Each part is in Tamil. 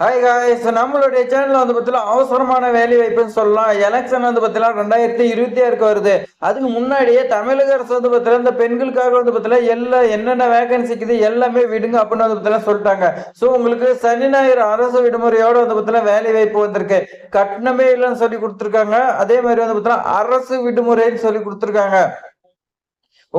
ஹாய் காய்ஸ், நம்மளுடைய சேனல்ல வந்து பார்த்தீங்கன்னா அவசரமான வேலை வாய்ப்புன்னு சொல்லலாம். எலெக்ஷன் வந்து பார்த்தீங்கன்னா 2026 வருது. அதுக்கு முன்னாடியே தமிழக அரசு வந்து பார்த்தீங்கன்னா இந்த பெண்களுக்காக வந்து பார்த்தீங்கன்னா என்னென்ன வேகன்சி இருக்குது எல்லாமே விடுங்க அப்படின்னு வந்து பார்த்தீங்கன்னா சொல்லிட்டாங்க. ஸோ உங்களுக்கு சனி ஞாயிறு அரசு விடுமுறையோட வந்து பார்த்தீங்கன்னா வேலை வாய்ப்பு வந்திருக்கு. கட்டணமே இல்லைன்னு சொல்லி கொடுத்துருக்காங்க. அதே மாதிரி வந்து பார்த்தீங்கன்னா அரசு விடுமுறைன்னு சொல்லி கொடுத்துருக்காங்க.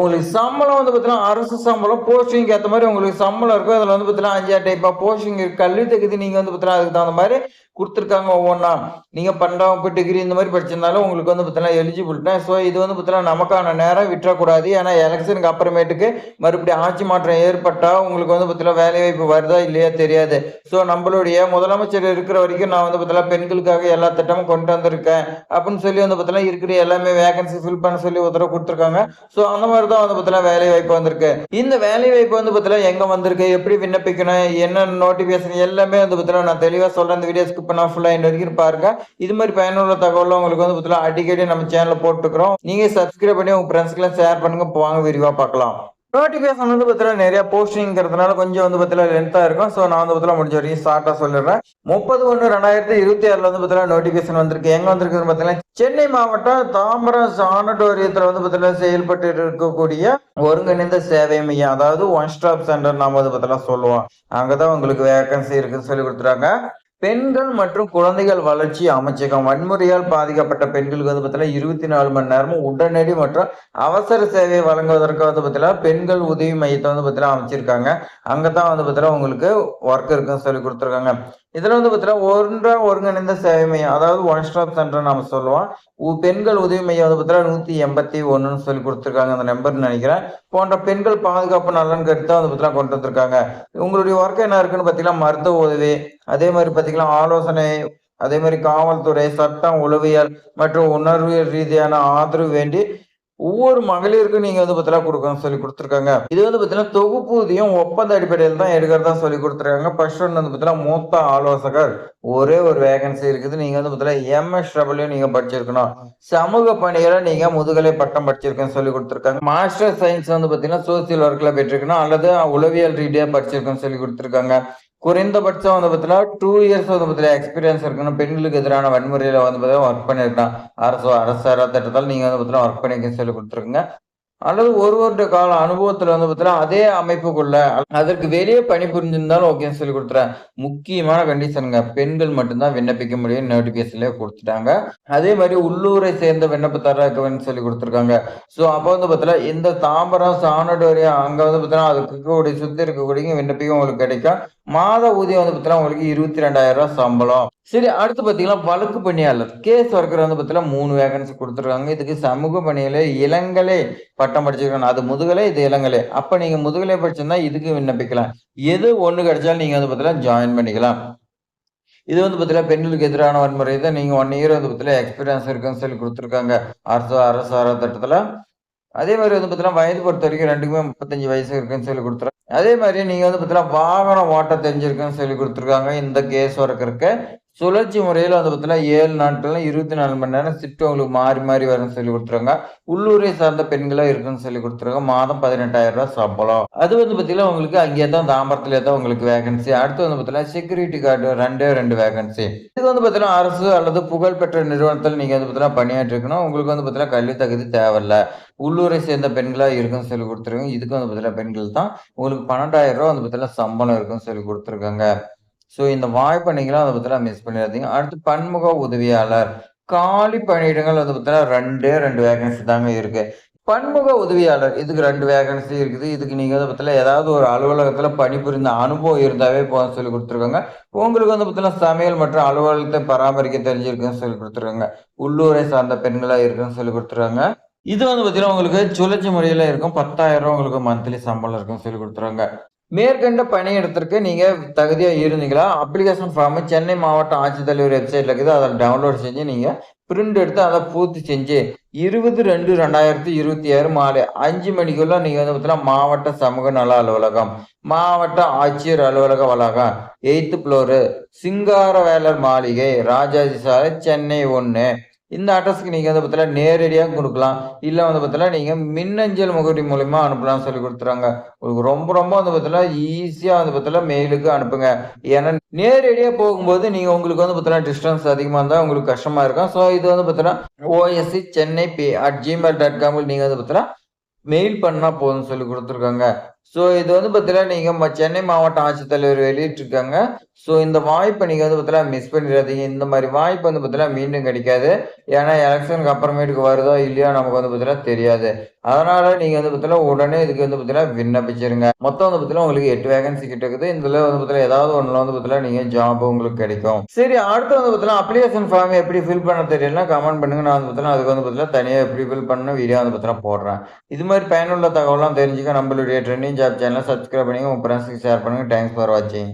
உங்களுக்கு சம்பளம் வந்து பார்த்தீங்கன்னா அரசு சம்பளம் போஸ்டிங் ஏற்ற மாதிரி உங்களுக்கு சம்பளம் இருக்கும். அதில் வந்து பார்த்தீங்கன்னா 5 டைப்பா போஸ்டிங் இருக்கு. கல்வி தகுதி நீங்க வந்து பார்த்தீங்கன்னா அதுக்கு தகுந்த மாதிரி கொடுத்துருக்காங்க. ஒவ்வொன்றா நீங்க 12ஆம் வகுப்பு டிகிரி இந்த மாதிரி படிச்சிருந்தாலும் உங்களுக்கு வந்து பார்த்தீங்கன்னா எலிஜிபிள் தான். ஸோ இது வந்து பார்த்தீங்கன்னா நமக்கான நேரம் விட்டுறக்கூடாது. ஏன்னா எலெக்ஷனுக்கு அப்புறமேட்டுக்கு மறுபடியும் ஆட்சி மாற்றம் ஏற்பட்டா உங்களுக்கு வந்து பார்த்தீங்கன்னா வேலை வாய்ப்பு வருதா இல்லையா தெரியாது. ஸோ நம்மளுடைய முதலமைச்சர் இருக்கிற வரைக்கும் நான் வந்து பார்த்தீங்கன்னா பெண்களுக்காக எல்லா திட்டமும் கொண்டு வந்திருக்கேன் அப்படின்னு சொல்லி வந்து பார்த்தீங்கன்னா இருக்கிற எல்லாமே வேகன்சி ஃபில் பண்ண சொல்லி உத்தரவு கொடுத்துருக்காங்க. ஸோ அந்த மாதிரி தான் வந்து பார்த்தீங்கன்னா வேலை வாய்ப்பு வந்திருக்கு. இந்த வேலை வாய்ப்பு வந்து பார்த்தீங்கன்னா எங்க வந்திருக்கு, எப்படி விண்ணப்பிக்கணும், என்ன நோட்டிபிகேஷன் எல்லாமே வந்து பார்த்தீங்கன்னா நான் தெளிவா சொல்றேன். இந்த வீடியோ ஸ்கிப் பண்ணா ஃபுல்லா இந்த வரைக்கும் பாருங்க. இது மாதிரி பயனுள்ள தகவல் உங்களுக்கு வந்து பார்த்தீங்கன்னா அடிக்கடி நம்ம சேனல்ல போட்டுக்கிறோம். நீங்க சப்ஸ்கிரைப் பண்ணி உங்க ஃப்ரெண்ட்ஸ்க்குலாம் ஷேர் பண்ணுங்க. வாங்க விரிவா பார்க்கலாம். நோட்டிபிகேஷன் வந்து பார்த்தீங்கன்னா நிறைய போஸ்டிங்கிறதுனால கொஞ்சம் வந்து பார்த்தீங்கன்னா லென்த்தாக இருக்கும். ஸோ நான் வந்து பார்த்தீங்கன்னா முடிஞ்ச வரைக்கும் ஷார்ட்டாக சொல்லிடுறேன். 30/1/2026 வந்து பார்த்தீங்கன்னா நோட்டிபிகேஷன் வந்திருக்கு. எங்கே வந்திருக்குன்னு பார்த்தீங்கன்னா சென்னை மாவட்டம் தாம்பரம் சானட்டோரியத்தில் வந்து பார்த்தீங்கன்னா செயல்பட்டு இருக்கக்கூடிய ஒருங்கிணைந்த சேவை மையம், அதாவது ஒன் ஸ்டாப் சென்டர் நாம வந்து பார்த்தீங்கன்னா சொல்லுவோம். அங்கதான் உங்களுக்கு வேகன்சி இருக்குன்னு சொல்லி கொடுத்துறாங்க. பெண்கள் மற்றும் குழந்தைகள் வளர்ச்சி அமைச்சகம் வன்முறையால் பாதிக்கப்பட்ட பெண்களுக்கு வந்து பார்த்தீங்கன்னா 24 மணி நேரமும் உடனடி மற்றும் அவசர சேவையை வழங்குவதற்கு வந்து பார்த்தீங்கன்னா பெண்கள் உதவி மையத்தை வந்து பார்த்தீங்கன்னா அமைச்சிருக்காங்க. அங்கதான் வந்து பார்த்தீங்கன்னா உங்களுக்கு ஒர்க் இருக்குன்னு சொல்லி கொடுத்துருக்காங்க. இதுல வந்து பார்த்தீங்கன்னா ஒருங்கிணைந்த சேவை மையம், அதாவது ஒன் ஸ்டாப் சென்டர் நாம சொல்லுவோம். பெண்கள் உதவி மையம் வந்து பார்த்தீங்கன்னா 181 சொல்லி கொடுத்துருக்காங்க. அந்த நம்பர்னு நினைக்கிறேன். போன்ற பெண்கள் பாதுகாப்பு நலன் கருத்தா வந்து பார்த்தீங்கன்னா கொண்டு வந்திருக்காங்க. உங்களுடைய ஒர்க் என்ன இருக்குன்னு பார்த்தீங்கன்னா மருத்துவ உதவி, அதே மாதிரி பார்த்தீங்கன்னா ஆலோசனை, அதே மாதிரி காவல்துறை, சட்டம், உளவியல் மற்றும் உணர்வியல் ரீதியான ஆதரவு வேண்டி ஒவ்வொரு மகளிருக்கும் நீங்க வந்து பார்த்தீங்கன்னா கொடுக்கணும்னு சொல்லி கொடுத்துருக்காங்க. இது வந்து பார்த்தீங்கன்னா தொகுப்பூதியம் ஒப்பந்த அடிப்படையில் தான் எடுக்கிறதா சொல்லி கொடுத்துருக்காங்க. ஃபர்ஸ்ட் ஒன்று வந்து பார்த்தீங்கன்னா மூத்த ஆலோசகர் ஒரே ஒரு வேகன்சி இருக்குது. நீங்க வந்து பார்த்தீங்கன்னா MSW நீங்க படிச்சிருக்கணும். சமூக பணிகளை நீங்க முதுகலை பட்டம் படிச்சிருக்கேன்னு சொல்லி கொடுத்துருக்காங்க. மாஸ்டர் சயின்ஸ் வந்து பார்த்தீங்கன்னா சோசியல் ஒர்க்ல பெற்றிருக்கணும் அல்லது உளவியல் ரீதியா படிச்சிருக்கேன்னு சொல்லி கொடுத்துருக்காங்க. குறைந்தபட்சம் வந்து பார்த்தீங்கன்னா 2 இயர்ஸ் வந்து பார்த்தீங்கன்னா எக்ஸ்பீரியன்ஸ் இருக்கணும். பெண்களுக்கு எதிரான வன்முறையில வந்து பார்த்தீங்கன்னா ஒர்க் பண்ணியிருக்கலாம். அரசு திட்டத்தால் நீங்க வந்து பார்த்தீங்கன்னா ஒர்க் பண்ணிக்க சொல்லி கொடுத்துருக்குங்க. அல்லது ஒரு வருட கால அனுபவத்துல வந்து பார்த்தீங்கன்னா அதே அமைப்புக்குள்ள அதற்கு வெளியே பணிபுரிஞ்சிருந்தாலும் ஓகேன்னு சொல்லி கொடுத்துறேன். முக்கியமான கண்டிஷனுங்க, பெண்கள் மட்டும்தான் விண்ணப்பிக்க முடியும். நோட்டிபிகேஷன்லேயே கொடுத்துட்டாங்க. அதே மாதிரி உள்ளூரை சேர்ந்த விண்ணப்பதாரா இருக்கணும்னு சொல்லி கொடுத்துருக்காங்க. ஸோ அப்போ வந்து பார்த்தீங்கன்னா இந்த தாம்பரம் சானடோரியம் அங்க வந்து பார்த்தீங்கன்னா அதுக்கு இருக்கக்கூடிய சுத்தி இருக்கக்கூடிய விண்ணப்பிக்க உங்களுக்கு கிடைக்கும். மாத ஊதியம் வந்து பார்த்தீங்கன்னா உங்களுக்கு 22,000 சம்பளம். சரி, அடுத்து பார்த்தீங்கன்னா வழக்கு பணியாளர் கேஸ் ஒர்க்கர் வந்து பார்த்தீங்கன்னா 3 வேகன்சி கொடுத்துருக்காங்க. இதுக்கு சமூக பணியில இளங்கலை பட்டம் படிச்சிருக்கணும். அது முதுகலை, இது இளங்கலை. அப்ப நீங்க முதுகலை படிச்சிருந்தா இதுக்கு விண்ணப்பிக்கலாம். எது ஒண்ணு கிடைச்சாலும் நீங்க வந்து பார்த்தீங்கன்னா ஜாயின் பண்ணிக்கலாம். இது வந்து பார்த்தீங்கன்னா பெண்களுக்கு எதிரான வன்முறை தான். நீங்க 1 இயர் வந்து பார்த்தீங்கன்னா எக்ஸ்பீரியன்ஸ் இருக்குன்னு சொல்லி கொடுத்துருக்காங்க அரசு திட்டத்துல. அதே மாதிரி வந்து பார்த்தீங்கன்னா வயது பொறுத்த வரைக்கும் 2க்குமே 35 வயசு இருக்குன்னு சொல்லி கொடுத்துருக்காங்க. அதே மாதிரி நீங்க வந்து பார்த்தீங்கன்னா வாகனம் ஓட்ட தெரிஞ்சிருக்குன்னு சொல்லி கொடுத்துருக்காங்க. இந்த கேஸ் ஒர்க்கருக்கு சுழற்சி முறையில வந்து பார்த்தீங்கன்னா 7 நாட்கள் 24 மணி நேரம் ஷிஃப்ட் உங்களுக்கு மாறி மாறி வரும்னு சொல்லி கொடுத்துருக்காங்க. உள்ளூரை சார்ந்த பெண்களா இருக்குன்னு சொல்லி கொடுத்துருக்காங்க. மாதம் 18,000 சம்பளம். அது வந்து பார்த்தீங்கன்னா உங்களுக்கு அங்கேயே தான் தாம்பரத்திலே தான் உங்களுக்கு வேகன்சி. அடுத்து வந்து பார்த்தீங்கன்னா செக்யூரிட்டி கார்டு 2 வேகன்சி. இது வந்து பார்த்தீங்கன்னா அரசு அல்லது புகழ்பெற்ற நிறுவனத்தில் நீங்க வந்து பார்த்தீங்கன்னா பணியாற்றி இருக்கணும். உங்களுக்கு வந்து பார்த்தீங்கன்னா கல்வி தகுதி தேவையில்ல. உள்ளூரை சேர்ந்த பெண்களா இருக்குன்னு சொல்லி கொடுத்துருக்காங்க. இதுக்கு வந்து பார்த்தீங்கன்னா பெண்கள் தான். உங்களுக்கு 12,000 வந்து பார்த்தீங்கன்னா சம்பளம் இருக்குன்னு சொல்லி கொடுத்துருக்காங்க. ஸோ இந்த வாய்ப்பை நீங்களும் அதை பத்திலாம் மிஸ் பண்ணிடாதீங்க. அடுத்து பன்முக உதவியாளர் காலி பணியிடங்கள் வந்து பார்த்தீங்கன்னா 2 வேகன்சி தாங்க இருக்கு. பன்முக உதவியாளர் இதுக்கு 2 வேகன்சி இருக்குது. இதுக்கு நீங்க வந்து பார்த்தீங்கன்னா ஏதாவது ஒரு அலுவலகத்துல பணிபுரிந்த அனுபவம் இருந்தாவே போதும் சொல்லி கொடுத்துருக்காங்க. உங்களுக்கு வந்து பார்த்தீங்கன்னா சமையல் மற்றும் அலுவலகத்தை பராமரிக்க தெரிஞ்சிருக்குன்னு சொல்லி கொடுத்துருக்காங்க. உள்ளூரை சார்ந்த பெண்களா இருக்குன்னு சொல்லி கொடுத்துருக்காங்க. இது வந்து பார்த்தீங்கன்னா உங்களுக்கு சுழற்சி முறையில இருக்கும். 10,000 உங்களுக்கு மந்த்லி சம்பளம் இருக்குன்னு சொல்லி கொடுத்துருவாங்க. மேற்கண்ட பணியிடத்திற்கு நீங்க தகுதியா இருந்தீங்களா? அப்ளிகேஷன் ஃபார்ம் சென்னை மாவட்ட ஆட்சித்தலைவர் வெப்சைட்ல இருக்குது. அதில் டவுன்லோட் செஞ்சு நீங்க பிரிண்ட் எடுத்து அதை பூர்த்தி செஞ்சு 20/2/2026 மாலை 5 மணிக்குள்ள நீங்க வந்து பார்த்தீங்கன்னா மாவட்ட சமூக நல அலுவலகம், மாவட்ட ஆட்சியர் அலுவலக வளாகம், 8th ஃப்ளோரு, சிங்காரவேலர் மாளிகை, ராஜாஜி சாலை, சென்னை 1 இந்த அட்ரஸ்க்கு நீங்க வந்து பார்த்தீங்கன்னா நேரடியா குடுக்கலாம். இல்ல வந்து பார்த்தீங்கன்னா, நீங்க மின்னஞ்சல் முகவரி மூலியமா அனுப்பலாம்னு சொல்லிக் குடுத்துறாங்க. உங்களுக்கு ரொம்ப ரொம்ப வந்து பார்த்தீங்கன்னா, ஈஸியா வந்து பார்த்தீங்கன்னா மெயிலுக்கு அனுப்புங்க. ஏன்னா நேரடியா போகும்போது நீங்க உங்களுக்கு வந்து பார்த்தீங்கன்னா, டிஸ்டன்ஸ் அதிகமா இருந்தா உங்களுக்கு கஷ்டமா இருக்கும். ஸோ இது வந்து பார்த்தீங்கன்னா, oscchennai@gmail.com நீங்க வந்து பார்த்தீங்கன்னா மெயில் பண்ணா போதும்னு சொல்லி குடுத்துருக்காங்க. ஸோ இது வந்து பார்த்தீங்கன்னா, நீங்க சென்னை மாவட்ட ஆட்சித்தலைவர் வெளியிட்டிருக்காங்க. ஸோ இந்த வாய்ப்ப நீங்க வந்து பார்த்தீங்கன்னா, மிஸ் பண்ணிறாதீங்க. இந்த மாரி வாய்ப்பு வந்து பார்த்தீங்கன்னா, மீண்டும் கிடைக்காது. ஏன்னா எலக்ஷனுக்கு அப்புறமேட்டுக்கு வருதோ, இல்லையோ நமக்கு வந்து பார்த்தீங்கன்னா தெரியாது. அதனால நீங்க வந்து பார்த்தீங்கன்னா, உடனே இதுக்கு வந்து பார்த்தீங்கன்னா விண்ணப்பிச்சிருங்க. மொத்தம் வந்து பார்த்தீங்கன்னா, உங்களுக்கு 8 வேகன்சி கிட்ட இருக்குது. இதுல வந்து பார்த்தீங்கன்னா, ஏதாவது ஒண்ணுல வந்து பார்த்தீங்கன்னா, நீங்க ஜாப் உங்களுக்கு கிடைக்கும். சரி அடுத்து வந்து பார்த்தீங்கன்னா, அப்ளிகேஷன் ஃபார்ம் எப்படி ஃபில் பண்ண தெரியலன்னா கமெண்ட் பண்ணுங்க. நான் வந்து பார்த்தீங்கன்னா, அதுக்கு வந்து பார்த்தீங்கன்னா, தனியா எப்படி ஃபில் பண்ணணும் வீடியோ வந்து பார்த்தீங்கன்னா போடுறேன். இது மாதிரி பயனுள்ள தகவலாம் தெரிஞ்சுக்க நம்மளுடைய ட்ரெண்டிங் ஜாப் சேனலை சப்ஸ்கிரைப் பண்ணி உங்க ஃப்ரெண்ட்ஸ்க்கு ஷேர் பண்ணுங்க. தேங்க்ஸ் ஃபார் வாட்சிங்.